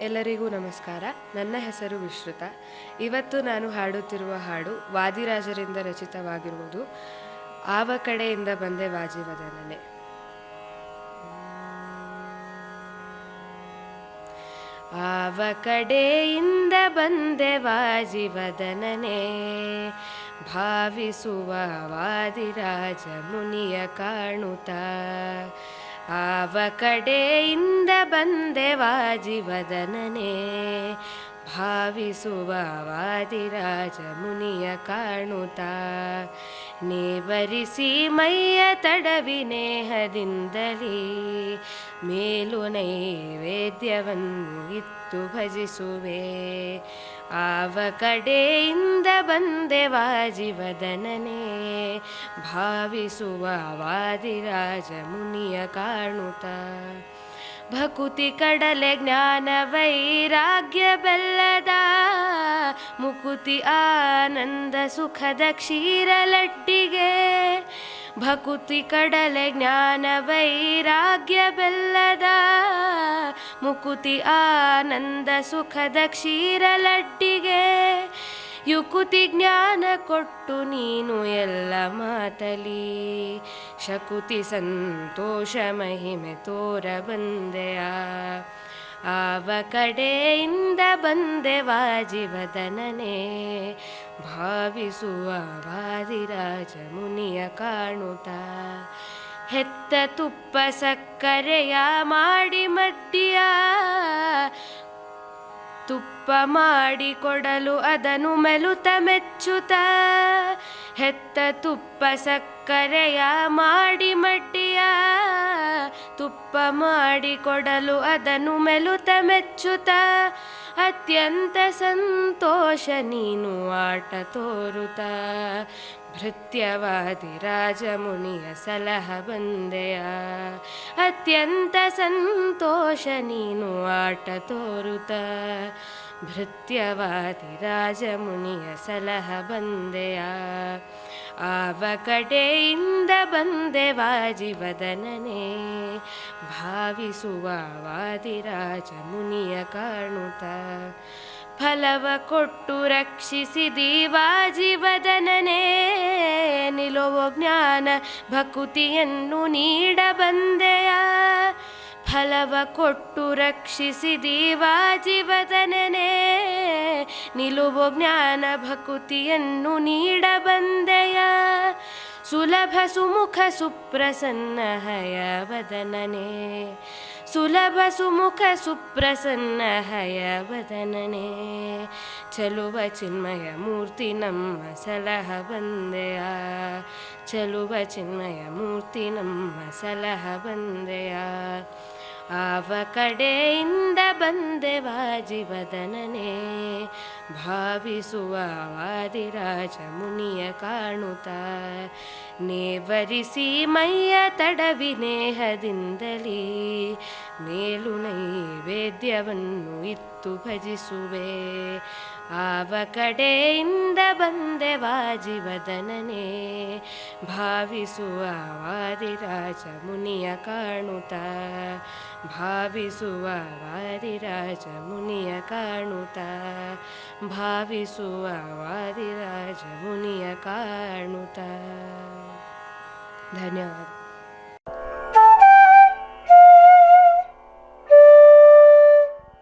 ಎಲ್ಲರಿಗೂ ನಮಸ್ಕಾರ. ನನ್ನ ಹೆಸರು ವಿಶ್ರುತ. ಇವತ್ತು ನಾನು ಹಾಡುತ್ತಿರುವ ಹಾಡು ವಾದಿರಾಜರಿಂದ ರಚಿತವಾಗಿರುವುದು ಆವ ಕಡೆಯಿಂದ ಬಂದೆ ವಾಜಿವದನನೆ. ಆವ ಕಡೆಯಿಂದ ಬಂದೆ ವಾಜಿವದನನೆ, ಭಾವಿಸುವ ವಾದಿರಾಜ ಮುನಿಯ ಕಾಣುತ್ತಾ. ಆವ ಕಡೆಯಿಂದ ಬಂದೆ ವಾಜಿವದನನೆ, ಭಾವಿಸುವ ವಾದಿರಾಜ ಮುನಿಯ ಕಾಣುತ್ತಾ. ನೇವರಿಸಿ ಮೈಯ ತಡವಿ ನೇಹದಿಂದಲೇ, ಮೇಲು ನೈವೇದ್ಯವನ್ನು ಇತ್ತು ಭಜಿಸುವೆ. ಆವ ಕಡೆಯಿಂದ ಬಂದೆ ವಾಜಿವದನನೆ, ಭಾವಿಸುವ ವಾದಿರಾಜ ಮುನಿಯ ಕಾಣುತ್ತಾ. ಭಕುತಿ ಕಡಲೆ ಜ್ಞಾನ ವೈರಾಗ್ಯ ಬೆಲ್ಲದ, ಮುಕುತಿ ಆನಂದ ಸುಖದ ಕ್ಷೀರ ಲಡ್ಡಿಗೆ. ಭಕುತಿ ಕಡಲೆ ಜ್ಞಾನ ವೈರಾಗ್ಯ ಬೆಲ್ಲದ, ಮುಕುತಿ ಆನಂದ ಸುಖದ ಕ್ಷೀರ ಲಡ್ಡಿಗೆ. ಯುಕುತಿ ಜ್ಞಾನ ಕೊಟ್ಟು ನೀನು ಎಲ್ಲ ಮಾತಲಿ, ಶಕುತಿ ಸಂತೋಷ ಮಹಿಮೆ ತೋರ ಬಂದೆಯ. ಆವ ಕಡೆಯಿಂದ ಬಂದೆ ವಾಜಿವದನನೆ, ಭಾವಿಸುವ ವಾದಿರಾಜ ಮುನಿಯ ಕಾಣುತ್ತಾ. ಹೆತ್ತ ತುಪ್ಪ ಸಕ್ಕರೆಯ ಮಾಡಿ ಮಡ್ಡಿಯ, ತುಪ್ಪ ಮಾಡಿ ಕೊಡಲು ಅದನ್ನು ಮೆಲುತ ಮೆಚ್ಚುತ್ತ. ಹೆತ್ತ ತುಪ್ಪ ಸಕ್ಕರೆಯ ಮಾಡಿ ಮಡ್ಡಿಯ, ತುಪ್ಪ ಮಾಡಿ ಕೊಡಲು ಅದನ್ನು ಮೆಲುತ ಮೆಚ್ಚುತ್ತ. ಅತ್ಯಂತ ಸಂತೋಷ ನೀನು ಆಟ ತೋರುತ್ತ, ಭೃತ್ಯವಾದಿ ರಾಜ ಮುನಿಯ ಸಲಹ ಬಂದೆಯ. ಅತ್ಯಂತ ಸಂತೋಷ ನೀನು ಆಟ ತೋರುತ್ತ, ಭೃತ್ಯವಾದಿ ರಾಜ ಮುನಿಯ ಸಲಹ ಬಂದೆಯ. ಆವ ಕಡೆಯಿಂದ ಬಂದೆ ವಾಜಿವದನನೆ, ಭಾವಿಸುವ ವಾದಿರಾಜ ಮುನಿಯ ಕಾಣುತ್ತಾ. ಫಲವ ಕೊಟ್ಟು ರಕ್ಷಿಸಿದಿ ವಾಜಿವದನನೆ, ನಿಲುವ ಜ್ಞಾನ ಭಕುತಿಯನ್ನು ನೀಡ ಬಂದೆಯ. ಫಲವ ಕೊಟ್ಟು ರಕ್ಷಿಸಿದಿ ವಾಜಿವದನನೆ, ನಿಲುವ ಜ್ಞಾನ ಭಕುತಿಯನ್ನು ನೀಡ ಬಂದೆಯ. ಸುಲಭ ಸುಮುಖ ಸುಪ್ರಸನ್ನ ಹಯವದನನೆ, ಸುಲಭ ಸುಮುಖ ಸುಪ್ರಸನ್ನ ಹಯವದನನೆ. ಚಲುವ ಚಿನ್ಮಯ ಮೂರ್ತಿ ನಮ್ಮ ಸಲಹ ಬಂದೆಯ, ಚಲುವ ಚಿನ್ಮಯ ಮೂರ್ತಿ ನಮ್ಮ ಸಲಹ ಬಂದೆಯ. ಆವ ಕಡೆಯಿಂದ ಬಂದೆ ವಾಜಿವದನನೆ, ಭಾವಿಸುವ ವಾದಿರಾಜ ಮುನಿಯ ಕಾಣುತ್ತಾ. ನೇವರಿಸಿ ಮೈಯ ತಡವಿ ನೇಹದಿಂದಲೇ, ಮೇಲು ನೈವೇದ್ಯವನ್ನು ಇತ್ತು ಭಜಿಸುವೆ. ಆವ ಕಡೆಯಿಂದ ಬಂದೆ ವಾಜಿವದನನೆ, ಭಾವಿಸುವ ವಾದಿರಾಜ ಮುನಿಯ ಕಾಣುತ್ತಾ. ಭಾವಿಸುವ ವಾದಿರಾಜ ಮುನಿಯ ಕಾಣುತ್ತಾ, ಭಾವಿಸುವ ವಾದಿರಾಜ ಮುನಿಯ ಕಾಣುತ್ತಾ. ಧನ್ಯವಾದ.